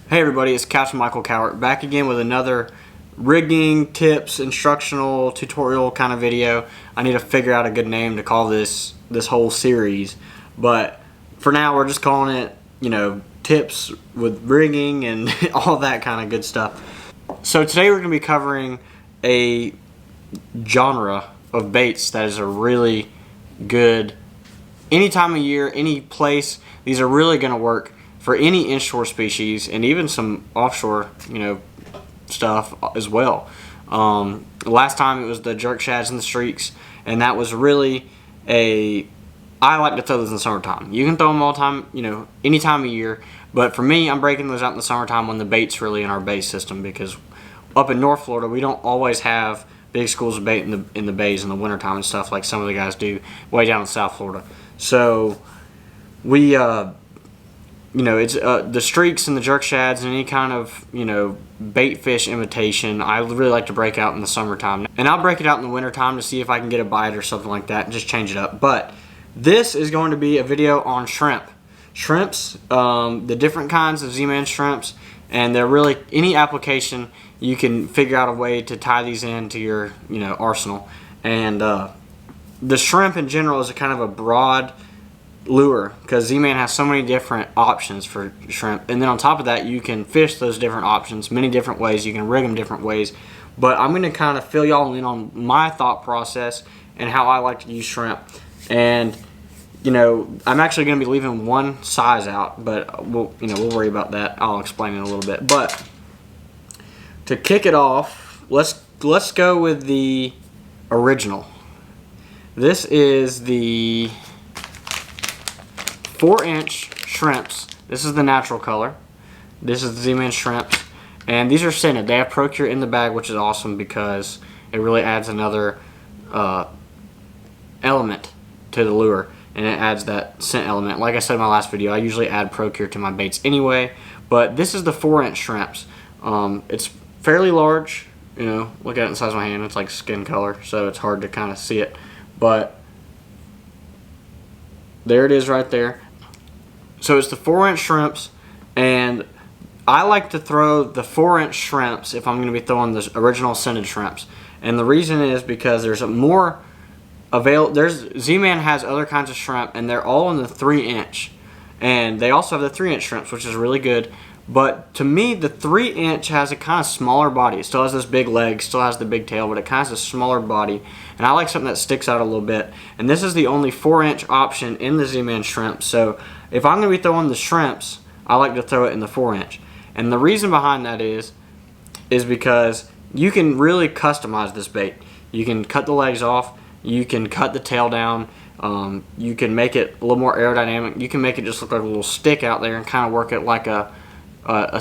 Hey everybody, it's Captain Michael Cowart back again with another rigging tips, instructional, tutorial kind of video. I need to figure out a good name to call this whole series, but for now we're just calling it, tips with rigging and all that kind of good stuff. So today we're going to be covering a genre of baits that is a really good, any time of year, any place. These are really going to work for any inshore species and even some offshore, stuff as well. Last time it was the jerk shads and the streaks, and that was really I like to throw those in the summertime. You can throw them all the time, any time of year, but for me, I'm breaking those out in the summertime when the bait's really in our bait system, because up in North Florida, we don't always have big schools of bait in the bays in the wintertime and stuff like some of the guys do way down in South Florida. So we it's the streaks and the jerk shads and any kind of bait fish imitation I really like to break out in the summertime, and I'll break it out in the wintertime to see if I can get a bite or something like that and just change it up. But this is going to be a video on shrimps, the different kinds of Z-Man shrimps, and they're really any application you can figure out a way to tie these into your arsenal. And the shrimp in general is a kind of a broad lure because Z-Man has so many different options for shrimp, and then on top of that you can fish those different options many different ways. You can rig them different ways, but I'm going to kind of fill y'all in on my thought process and how I like to use shrimp. And I'm actually going to be leaving one size out, but we'll worry about that. I'll explain in a little bit. But to kick it off, let's go with the original. This is the 4-inch shrimps. This is the natural color. This is the Z-Man shrimps, and these are scented. They have Procure in the bag, which is awesome because it really adds another element to the lure, and it adds that scent element. Like I said in my last video, I usually add Procure to my baits anyway, but this is the 4-inch shrimps. It's fairly large. Look at it in the size of my hand. It's like skin color, so it's hard to kind of see it, but there it is right there. So it's the 4-inch shrimps, and I like to throw the 4-inch shrimps if I'm going to be throwing the original scented shrimps. And the reason is because there's more available. Z-Man has other kinds of shrimp, and they're all in the 3-inch. And they also have the 3-inch shrimps, which is really good. But to me, the 3-inch has a kind of smaller body. It still has this big leg, still has the big tail, but it kind of has a smaller body. And I like something that sticks out a little bit. And this is the only 4-inch option in the Z-Man shrimp. So if I'm going to be throwing the shrimps, I like to throw it in the 4-inch. And the reason behind that is because you can really customize this bait. You can cut the legs off. You can cut the tail down. You can make it a little more aerodynamic. You can make it just look like a little stick out there and kind of work it like a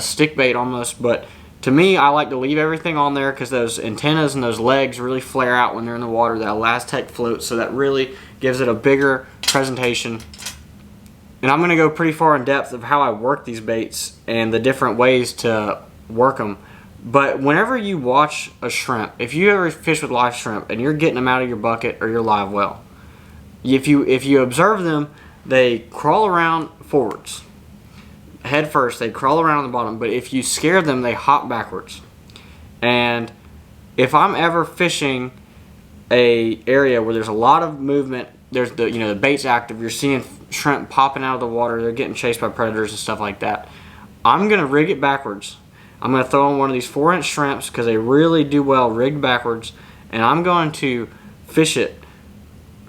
stick bait almost. But to me, I like to leave everything on there because those antennas and those legs really flare out when they're in the water. That Elastec float, so that really gives it a bigger presentation. And I'm going to go pretty far in depth of how I work these baits and the different ways to work them. But whenever you watch a shrimp, if you ever fish with live shrimp and you're getting them out of your bucket or your live well, if you observe them, they crawl around forwards. Head first, they crawl around on the bottom, but if you scare them, they hop backwards. And if I'm ever fishing a area where there's a lot of movement, there's the bait's active, you're seeing shrimp popping out of the water, they're getting chased by predators and stuff like that, I'm gonna rig it backwards. I'm gonna throw in one of these 4-inch shrimps because they really do well rigged backwards, and I'm going to fish it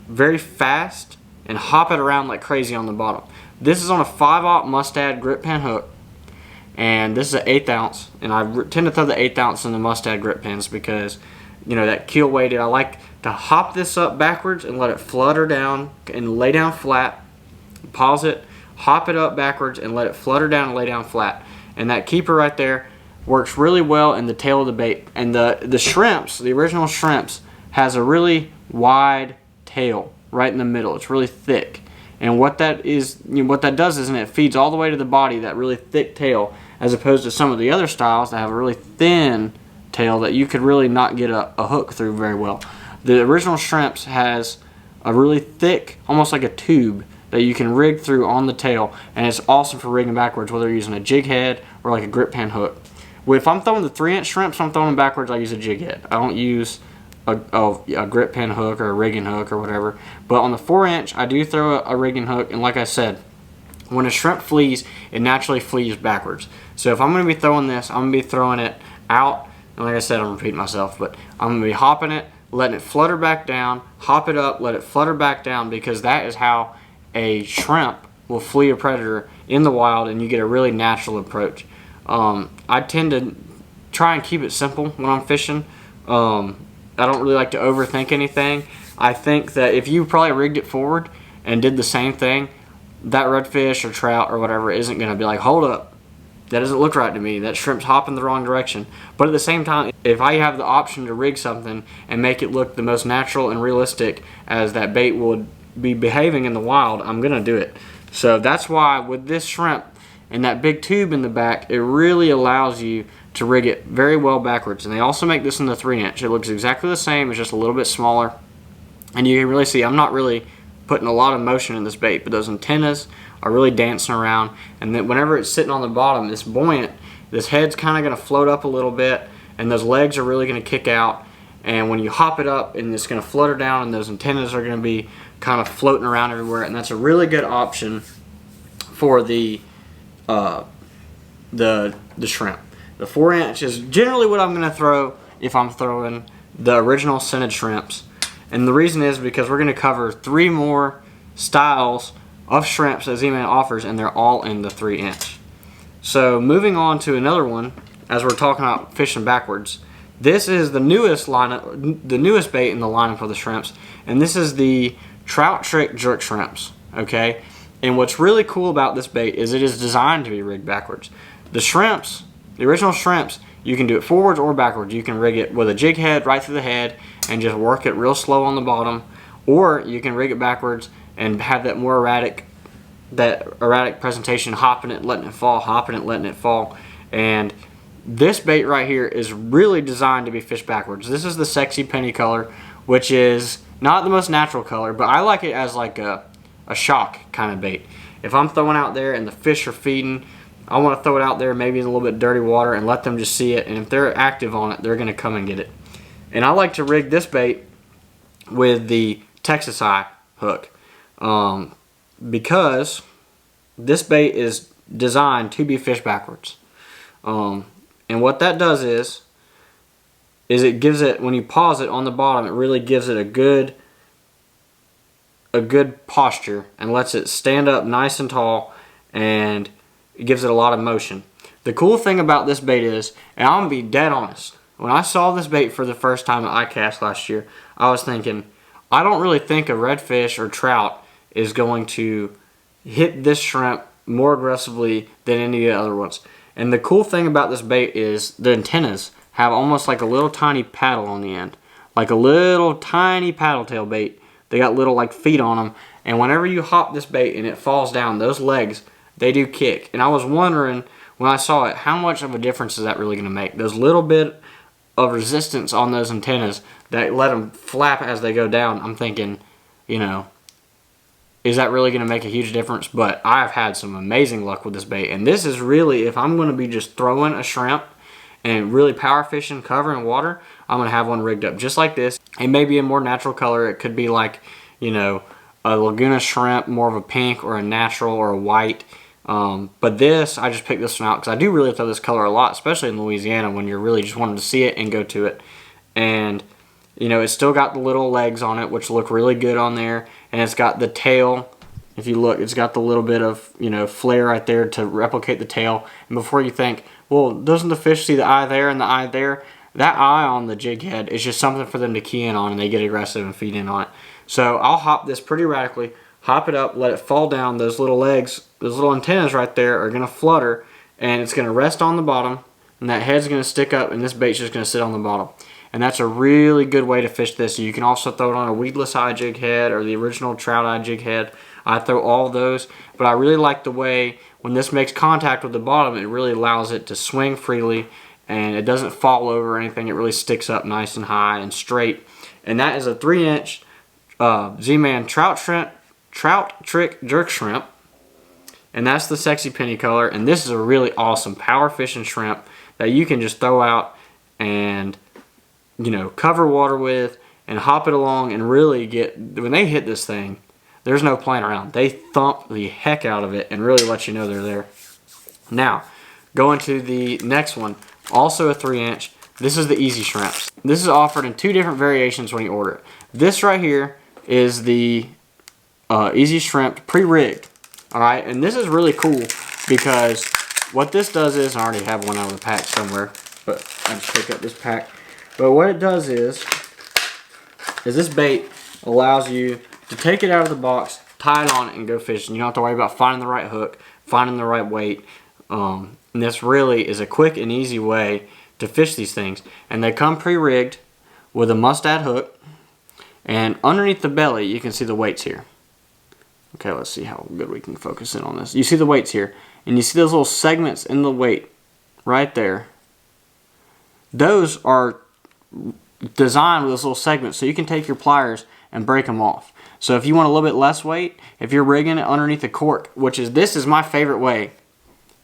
very fast and hop it around like crazy on the bottom. This is on a 5/0 Mustad grip pin hook, and this is an 1/8 ounce, and I tend to throw the 1/8 ounce in the Mustad grip pins because that keel weighted. I like to hop this up backwards and let it flutter down and lay down flat. Pause it, hop it up backwards and let it flutter down and lay down flat. And that keeper right there works really well in the tail of the bait. And the shrimps, the original shrimps, has a really wide tail right in the middle. It's really thick. And what that does is it feeds all the way to the body, that really thick tail, as opposed to some of the other styles that have a really thin tail that you could really not get a hook through very well. The original shrimps has a really thick, almost like a tube, that you can rig through on the tail, and it's awesome for rigging backwards, whether you're using a jig head or like a grip pin hook. If I'm throwing the 3-inch shrimps, I'm throwing them backwards, I use a jig head. I don't use a grip pin hook or a rigging hook or whatever. But on the 4-inch, I do throw a rigging hook, and like I said, when a shrimp flees, it naturally flees backwards. So if I'm going to be throwing this, I'm going to be throwing it out, and like I said, I'm repeating myself, but I'm going to be hopping it, letting it flutter back down, hop it up, let it flutter back down, because that is how a shrimp will flee a predator in the wild, and you get a really natural approach. I tend to try and keep it simple when I'm fishing. I don't really like to overthink anything. I think that if you probably rigged it forward and did the same thing, that redfish or trout or whatever isn't going to be like, hold up, that doesn't look right to me, that shrimp's hopping the wrong direction. But at the same time, if I have the option to rig something and make it look the most natural and realistic as that bait would be behaving in the wild, I'm going to do it. So that's why with this shrimp and that big tube in the back, it really allows you to rig it very well backwards. And they also make this in the 3-inch. It looks exactly the same, it's just a little bit smaller. And you can really see I'm not really putting a lot of motion in this bait, but those antennas are really dancing around. And then whenever it's sitting on the bottom, it's buoyant. This head's kind of going to float up a little bit, and those legs are really going to kick out. And when you hop it up, and it's going to flutter down, and those antennas are going to be kind of floating around everywhere. And that's a really good option for the shrimp. The 4-inch is generally what I'm going to throw if I'm throwing the original scented shrimps. And the reason is because we're going to cover 3 more styles of shrimps that Z-Man offers, and they're all in the 3-inch. So moving on to another one, as we're talking about fishing backwards, this is the newest bait in the lineup for the shrimps, and this is the Trout Trick Jerk Shrimps. Okay, and what's really cool about this bait is it is designed to be rigged backwards. The shrimps, the original shrimps, you can do it forwards or backwards. You can rig it with a jig head right through the head and just work it real slow on the bottom, or you can rig it backwards and have that more erratic presentation, hopping it, letting it fall, hopping it, letting it fall. And this bait right here is really designed to be fished backwards. This is the Sexy Penny color, which is not the most natural color, but I like it as like a shock kind of bait. If I'm throwing out there and the fish are feeding, I want to throw it out there maybe in a little bit dirty water and let them just see it, and if they're active on it, they're going to come and get it. And I like to rig this bait with the Texas Eye hook, because this bait is designed to be fished backwards. And what that does is it gives it, when you pause it on the bottom, it really gives it a good posture and lets it stand up nice and tall, and it gives it a lot of motion. The cool thing about this bait is, and I'm going to be dead honest, when I saw this bait for the first time at iCast last year, I was thinking, I don't really think a redfish or trout is going to hit this shrimp more aggressively than any of the other ones. And the cool thing about this bait is the antennas have almost like a little tiny paddle on the end, like a little tiny paddle tail bait. They got little like feet on them, and whenever you hop this bait and it falls down, those legs, they do kick. And I was wondering when I saw it, how much of a difference is that really going to make? Those little bit of resistance on those antennas that let them flap as they go down, I'm thinking, you know, is that really going to make a huge difference? But I've had some amazing luck with this bait, and this is really, if I'm going to be just throwing a shrimp and really power fishing, covering water, I'm going to have one rigged up just like this. It may be a more natural color. It could be like, you know, a Laguna shrimp, more of a pink or a natural or a white. But this, I just picked this one out because I do really throw this color a lot, especially in Louisiana when you're really just wanting to see it and go to it. And, you know, it's still got the little legs on it, which look really good on there. And it's got the tail. If you look, it's got the little bit of, you know, flare right there to replicate the tail. And before you think, well, doesn't the fish see the eye there and the eye there? That eye on the jig head is just something for them to key in on, and they get aggressive and feed in on it. So I'll hop this pretty radically, hop it up, let it fall down. Those little legs, those little antennas right there are going to flutter, and it's going to rest on the bottom, and that head's going to stick up, and this bait's just going to sit on the bottom. And that's a really good way to fish this. You can also throw it on a weedless eye jig head or the original trout eye jig head. I throw all those, but I really like the way when this makes contact with the bottom, it really allows it to swing freely, and it doesn't fall over or anything. It really sticks up nice and high and straight. And that is a 3-inch Z-Man Trout Shrimp Trout Trick Jerk Shrimp. And that's the sexy penny color. And this is a really awesome power fishing shrimp that you can just throw out and, you know, cover water with and hop it along and really get, when they hit this thing, there's no playing around. They thump the heck out of it and really let you know they're there. Now, going to the next one, also a 3-inch. This is the Easy Shrimps. This is offered in 2 different variations when you order it. This right here is the Easy Shrimp pre-rigged. Alright, and this is really cool because what this does is, I already have one out of the pack somewhere, but I just picked up this pack. But what it does is this bait allows you to take it out of the box, tie it on, and go fishing. You don't have to worry about finding the right hook, finding the right weight. And this really is a quick and easy way to fish these things. And they come pre-rigged with a must-add hook. And underneath the belly, you can see the weights here. Okay, let's see how good we can focus in on this. You see the weights here. And you see those little segments in the weight right there. Those are designed with those little segments so you can take your pliers and break them off. So if you want a little bit less weight, if you're rigging it underneath the cork, this is my favorite way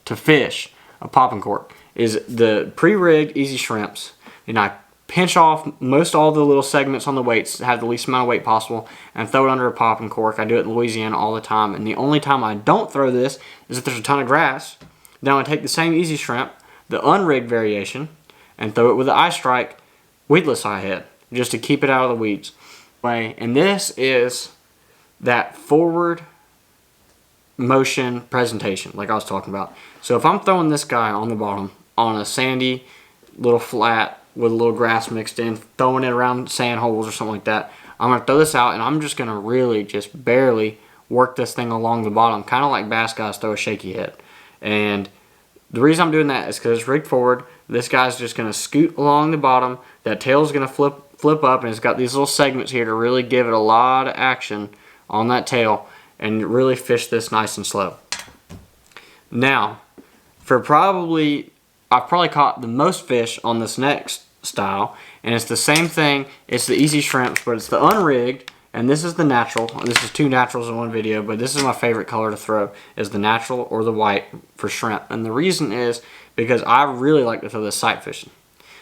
to fish a popping cork, is the pre-rigged Easy Shrimps. And I pinch off most all the little segments on the weights, have the least amount of weight possible, and throw it under a popping cork. I do it in Louisiana all the time, and the only time I don't throw this is if there's a ton of grass. Then I take the same Easy Shrimp, the unrigged variation, and throw it with the eye strike weedless eye head, just to keep it out of the weeds. And this is that forward motion presentation like I was talking about. So if I'm throwing this guy on the bottom on a sandy little flat with a little grass mixed in, throwing it around sand holes or something like that, I'm going to throw this out and I'm just going to really just barely work this thing along the bottom, kind of like bass guys throw a shaky head. And the reason I'm doing that is because it's rigged forward. This guy's just going to scoot along the bottom. That tail's going to flip up, and it's got these little segments here to really give it a lot of action on that tail and really fish this nice and slow. Now, I've probably caught the most fish on this next style, and it's the same thing. It's the Easy Shrimps, but it's the unrigged, and this is the natural. This is 2 naturals in one video, but this is my favorite color to throw, is the natural or the white for shrimp. And the reason is because I really like to throw this sight fishing,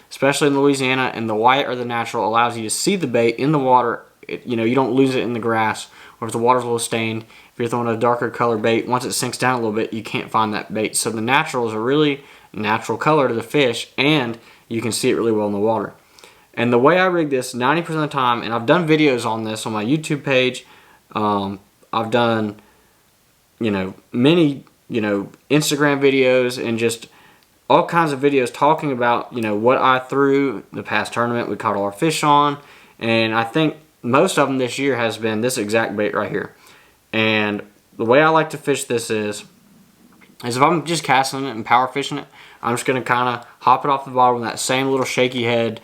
especially in Louisiana, and the white or the natural allows you to see the bait in the water. You know, you don't lose it in the grass, or if the water's a little stained. If you're throwing a darker color bait, once it sinks down a little bit, you can't find that bait. So the natural is a really natural color to the fish, and you can see it really well in the water. And the way I rig this 90% of the time, and I've done videos on this on my YouTube page. I've done, many, Instagram videos and just all kinds of videos talking about, what I threw the past tournament we caught all our fish on. And I think most of them this year has been this exact bait right here. And the way I like to fish this is if I'm just casting it and power fishing it, I'm just going to kind of hop it off the bottom with that same little shaky head,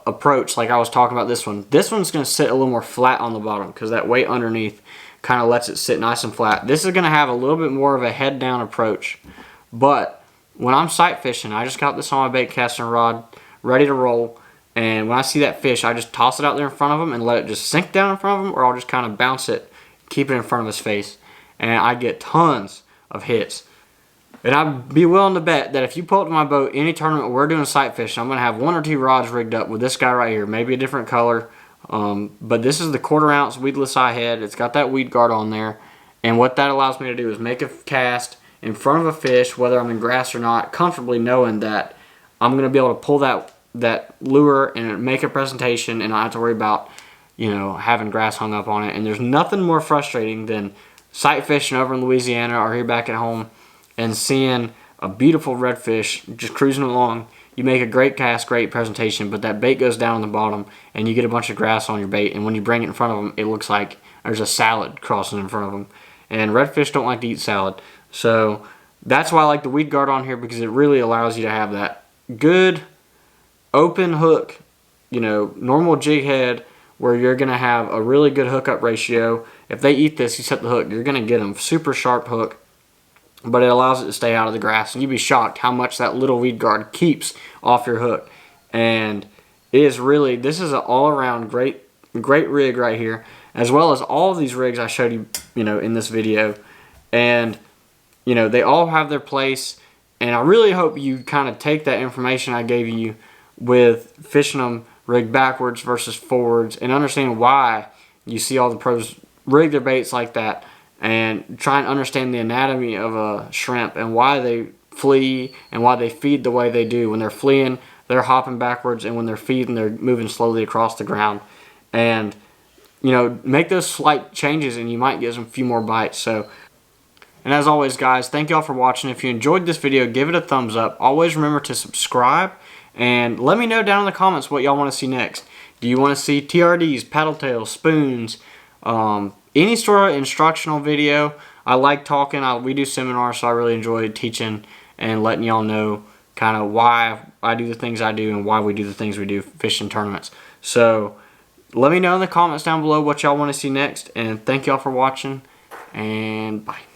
approach like I was talking about this one. This one's going to sit a little more flat on the bottom because that weight underneath kind of lets it sit nice and flat. This is going to have a little bit more of a head down approach. But when I'm sight fishing, I just got this on my bait casting rod ready to roll. And when I see that fish, I just toss it out there in front of him and let it just sink down in front of him, or I'll just kind of bounce it, keep it in front of his face. And I get tons of hits. And I'd be willing to bet that if you pull up to my boat any tournament where we're doing sight fishing, I'm going to have 1 or 2 rods rigged up with this guy right here, maybe a different color. But this is the 1/4 ounce weedless eye head. It's got that weed guard on there. And what that allows me to do is make a cast in front of a fish, whether I'm in grass or not, comfortably knowing that I'm going to be able to pull that lure and make a presentation and not have to worry about, having grass hung up on it. And there's nothing more frustrating than sight fishing over in Louisiana or here back at home and seeing a beautiful redfish just cruising along. You make a great cast, great presentation, but that bait goes down on the bottom and you get a bunch of grass on your bait, and when you bring it in front of them, it looks like there's a salad crossing in front of them. And redfish don't like to eat salad. So that's why I like the weed guard on here, because it really allows you to have that good open hook, normal jig head, where you're going to have a really good hookup ratio. If they eat this, you set the hook, you're going to get them super sharp hook, but it allows it to stay out of the grass. And you'd be shocked how much that little weed guard keeps off your hook. And it is really, this is an all-around great rig right here. as well as all of these rigs I showed you, in this video. And, they all have their place. And I really hope you kind of take that information I gave you with fishing them rigged backwards versus forwards and understand why you see all the pros rig their baits like that, and try and understand the anatomy of a shrimp and why they flee and why they feed the way they do. When they're fleeing, they're hopping backwards, and when they're feeding, they're moving slowly across the ground. And, make those slight changes and you might get some few more bites. So, and as always, guys, thank y'all for watching. If you enjoyed this video, give it a thumbs up. Always remember to subscribe, and let me know down in the comments what y'all want to see next. Do you want to see TRDs, paddle tails, spoons, any sort of instructional video? I like talking. We do seminars, so I really enjoy teaching and letting y'all know kind of why I do the things I do and why we do the things we do fishing tournaments. So let me know in the comments down below what y'all want to see next, and thank y'all for watching, and bye.